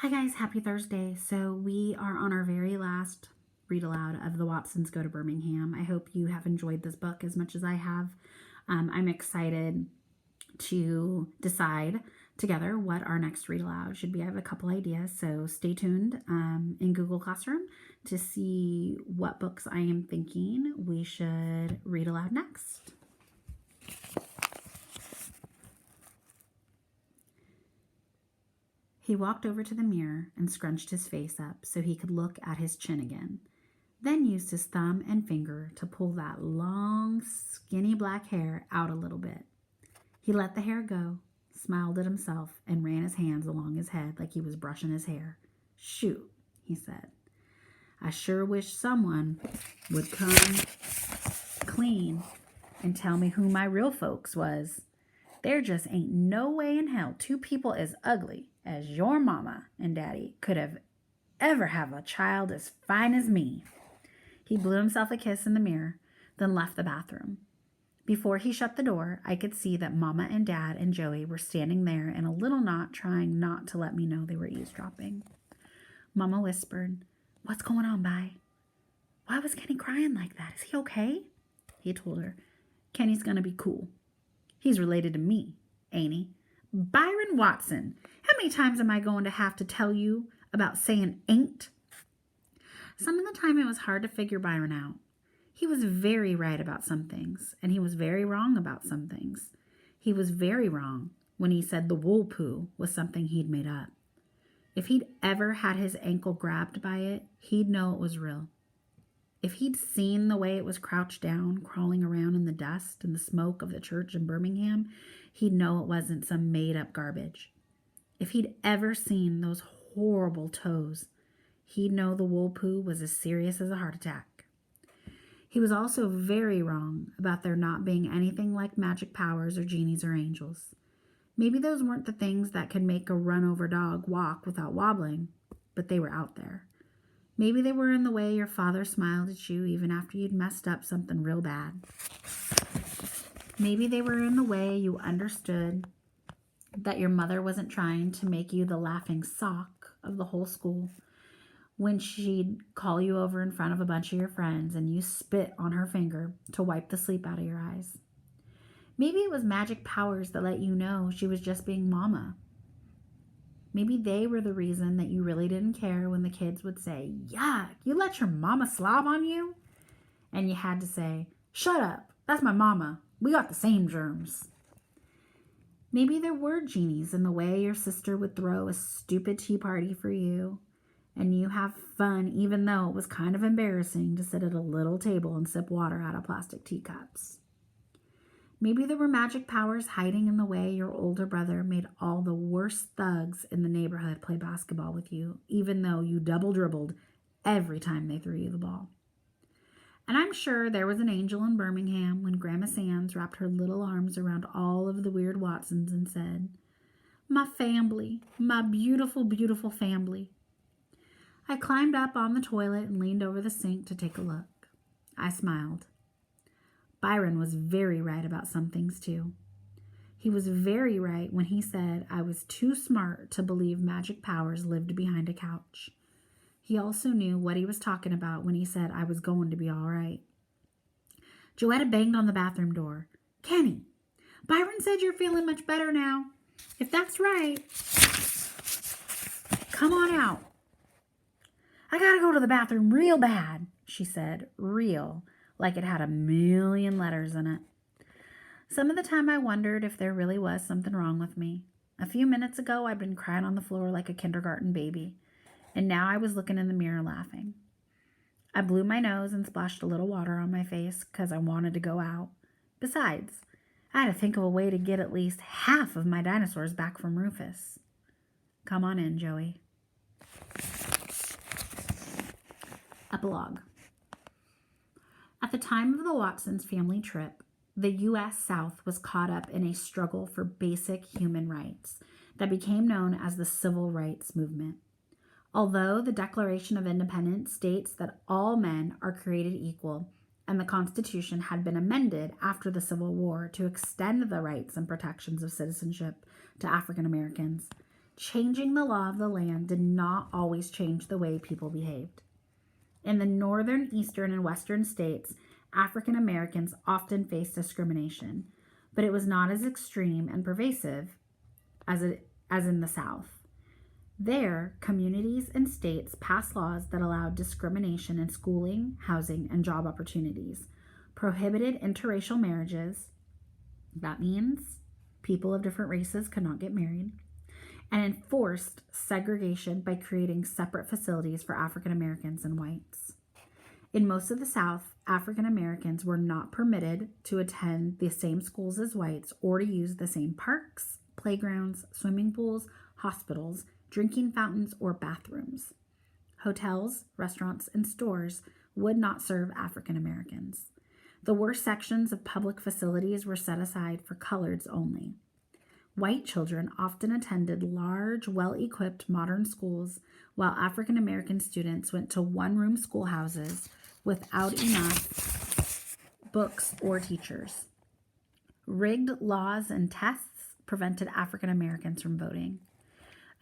Hi guys, happy Thursday. So we are on our very last read aloud of The Watsons Go to Birmingham. I hope you have enjoyed this book as much as I have. I'm excited to decide together what our next read aloud should be. I have a couple ideas, so stay tuned in Google Classroom to see what books I am thinking we should read aloud next. He walked over to the mirror and scrunched his face up so he could look at his chin again, then used his thumb and finger to pull that long, skinny black hair out a little bit. He let the hair go, smiled at himself, and ran his hands along his head like he was brushing his hair. "Shoot," he said. "I sure wish someone would come clean and tell me who my real folks was. There just ain't no way in hell two people as ugly as your mama and daddy could have ever have a child as fine as me." He blew himself a kiss in the mirror, then left the bathroom. Before he shut the door, I could see that Mama and Dad and Joey were standing there in a little knot, trying not to let me know they were eavesdropping. Mama whispered, "What's going on, Bi? Why was Kenny crying like that? Is he okay?" He told her, "Kenny's gonna be cool. He's related to me, ain't he? Byron Watson. How many times am I going to have to tell you about saying ain't?" Some of the time it was hard to figure Byron out. He was very right about some things, and he was very wrong about some things. He was very wrong when he said the wool poo was something he'd made up. If he'd ever had his ankle grabbed by it, he'd know it was real. If he'd seen the way it was crouched down, crawling around in the dust and the smoke of the church in Birmingham, he'd know it wasn't some made-up garbage. If he'd ever seen those horrible toes, he'd know the wool poo was as serious as a heart attack. He was also very wrong about there not being anything like magic powers or genies or angels. Maybe those weren't the things that could make a run-over dog walk without wobbling, but they were out there. Maybe they were in the way your father smiled at you even after you'd messed up something real bad. Maybe they were in the way you understood that your mother wasn't trying to make you the laughing stock of the whole school when she'd call you over in front of a bunch of your friends and you spit on her finger to wipe the sleep out of your eyes. Maybe it was magic powers that let you know she was just being Mama. Maybe they were the reason that you really didn't care when the kids would say, "Yuck, you let your mama slob on you?" And you had to say, "Shut up, that's my mama. We got the same germs." Maybe there were genies in the way your sister would throw a stupid tea party for you, and you have fun even though it was kind of embarrassing to sit at a little table and sip water out of plastic teacups. Maybe there were magic powers hiding in the way your older brother made all the worst thugs in the neighborhood play basketball with you, even though you double dribbled every time they threw you the ball. And I'm sure there was an angel in Birmingham when Grandma Sands wrapped her little arms around all of the weird Watsons and said, "My family, my beautiful, beautiful family." I climbed up on the toilet and leaned over the sink to take a look. I smiled. Byron was very right about some things too. He was very right when he said I was too smart to believe magic powers lived behind a couch. He also knew what he was talking about when he said I was going to be all right. Joetta banged on the bathroom door. "Kenny, Byron said you're feeling much better now. If that's right, come on out." "I gotta go to the bathroom real bad," she said, real, like it had a million letters in it. Some of the time I wondered if there really was something wrong with me. A few minutes ago I'd been crying on the floor like a kindergarten baby, and now I was looking in the mirror laughing. I blew my nose and splashed a little water on my face because I wanted to go out. Besides, I had to think of a way to get at least half of my dinosaurs back from Rufus. Come on in, Joey. Epilogue. At the time of the Watsons family trip, the U.S. South was caught up in a struggle for basic human rights that became known as the Civil Rights Movement. Although the Declaration of Independence states that all men are created equal, and the Constitution had been amended after the Civil War to extend the rights and protections of citizenship to African Americans, Changing the law of the land did not always change the way people behaved. In the northern, eastern, and western states, African Americans often faced discrimination, but it was not as extreme and pervasive as in the South. There, communities and states passed laws that allowed discrimination in schooling, housing, and job opportunities, prohibited interracial marriages, that means people of different races could not get married, and enforced segregation by creating separate facilities for African Americans and whites. In most of the South, African Americans were not permitted to attend the same schools as whites or to use the same parks, playgrounds, swimming pools, hospitals, drinking fountains, or bathrooms. Hotels, restaurants, and stores would not serve African Americans. The worst sections of public facilities were set aside for coloreds only. White children often attended large, well-equipped modern schools, while African American students went to one-room schoolhouses without enough books or teachers. Rigged laws and tests prevented African Americans from voting.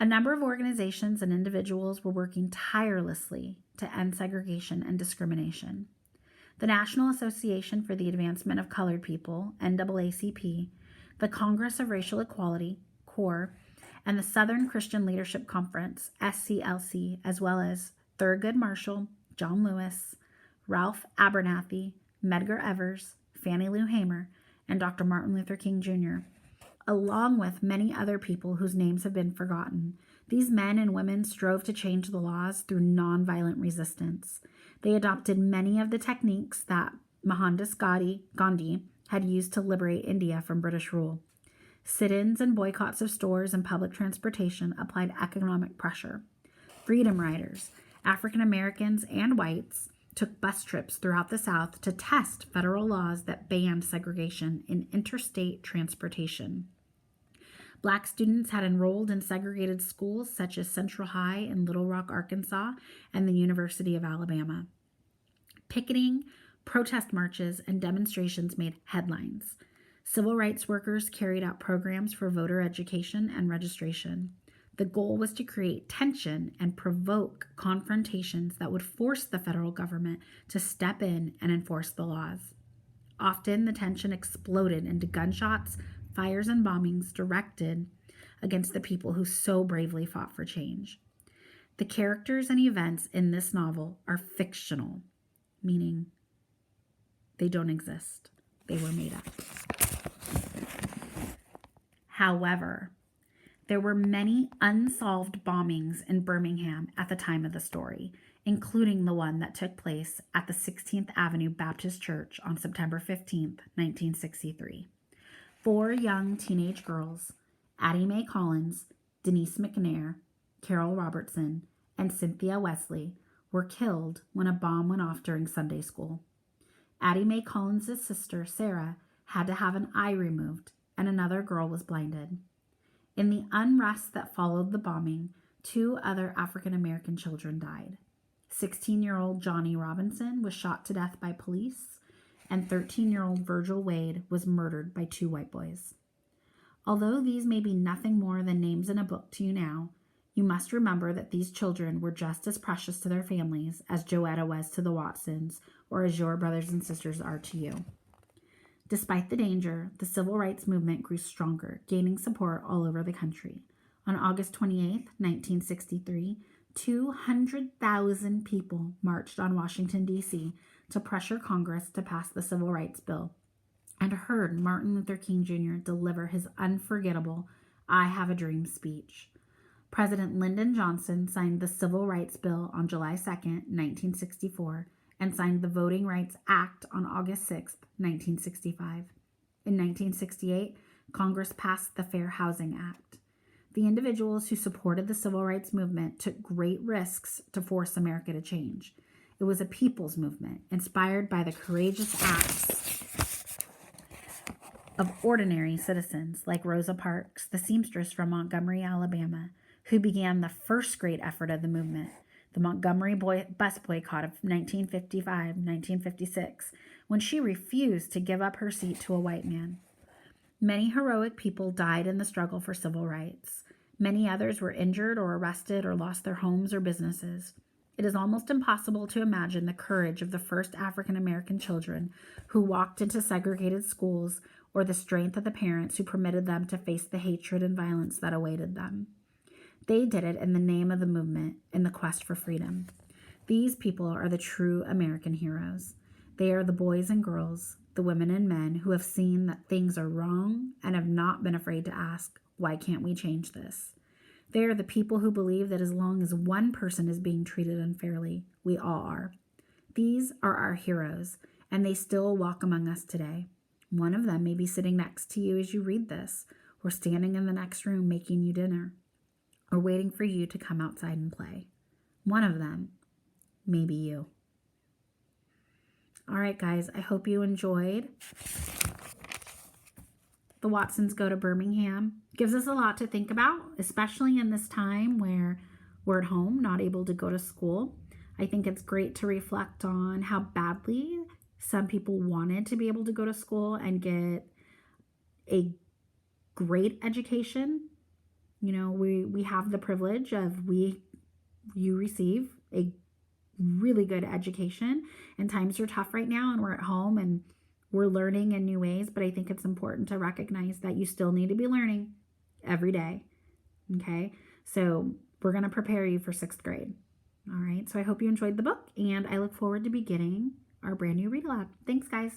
A number of organizations and individuals were working tirelessly to end segregation and discrimination. The National Association for the Advancement of Colored People, NAACP, the Congress of Racial Equality, CORE, and the Southern Christian Leadership Conference, SCLC, as well as Thurgood Marshall, John Lewis, Ralph Abernathy, Medgar Evers, Fannie Lou Hamer, and Dr. Martin Luther King Jr., along with many other people whose names have been forgotten. These men and women strove to change the laws through nonviolent resistance. They adopted many of the techniques that Mohandas Gandhi had used to liberate India from British rule. Sit-ins and boycotts of stores and public transportation applied economic pressure. Freedom riders, African Americans and whites, took bus trips throughout the South to test federal laws that banned segregation in interstate transportation. Black students had enrolled in segregated schools such as Central High in Little Rock, Arkansas, and the University of Alabama. Picketing, protest marches, and demonstrations made headlines. Civil rights workers carried out programs for voter education and registration. The goal was to create tension and provoke confrontations that would force the federal government to step in and enforce the laws. Often, the tension exploded into gunshots, fires, and bombings directed against the people who so bravely fought for change. The characters and events in this novel are fictional, meaning they don't exist. They were made up. However, there were many unsolved bombings in Birmingham at the time of the story, including the one that took place at the 16th Avenue Baptist Church on September 15, 1963. 4 young teenage girls, Addie Mae Collins, Denise McNair, Carol Robertson, and Cynthia Wesley, were killed when a bomb went off during Sunday school. Addie Mae Collins' sister, Sarah, had to have an eye removed, and another girl was blinded. In the unrest that followed the bombing, 2 other African American children died. 16-year-old Johnny Robinson was shot to death by police, and 13-year-old Virgil Wade was murdered by 2 white boys. Although these may be nothing more than names in a book to you now, you must remember that these children were just as precious to their families as Joetta was to the Watsons, or as your brothers and sisters are to you. Despite the danger, the civil rights movement grew stronger, gaining support all over the country. On August 28, 1963, 200,000 people marched on Washington, D.C. to pressure Congress to pass the Civil Rights Bill and heard Martin Luther King Jr. deliver his unforgettable "I Have a Dream" speech. President Lyndon Johnson signed the Civil Rights Bill on July 2, 1964, and signed the Voting Rights Act on August 6, 1965. In 1968, Congress passed the Fair Housing Act. The individuals who supported the civil rights movement took great risks to force America to change. It was a people's movement, inspired by the courageous acts of ordinary citizens like Rosa Parks, the seamstress from Montgomery, Alabama, who began the first great effort of the movement, the Montgomery bus boycott of 1955-1956, when she refused to give up her seat to a white man. Many heroic people died in the struggle for civil rights. Many others were injured or arrested or lost their homes or businesses. It is almost impossible to imagine the courage of the first African American children who walked into segregated schools or the strength of the parents who permitted them to face the hatred and violence that awaited them. They did it in the name of the movement, in the quest for freedom. These people are the true American heroes. They are the boys and girls, the women and men who have seen that things are wrong and have not been afraid to ask, why can't we change this? They are the people who believe that as long as one person is being treated unfairly, we all are. These are our heroes, and they still walk among us today. One of them may be sitting next to you as you read this, or standing in the next room making you dinner, or waiting for you to come outside and play. One of them may be you. All right, guys, I hope you enjoyed. The Watsons Go to Birmingham gives us a lot to think about, especially in this time where we're at home, not able to go to school. I think it's great to reflect on how badly some people wanted to be able to go to school and get a great education. You know, we have the privilege of you receive a really good education, and times are tough right now and we're at home and we're learning in new ways, but I think it's important to recognize that you still need to be learning every day. Okay, so we're going to prepare you for 6th grade. All right, so I hope you enjoyed the book, and I look forward to beginning our brand new Read Aloud. Thanks, guys.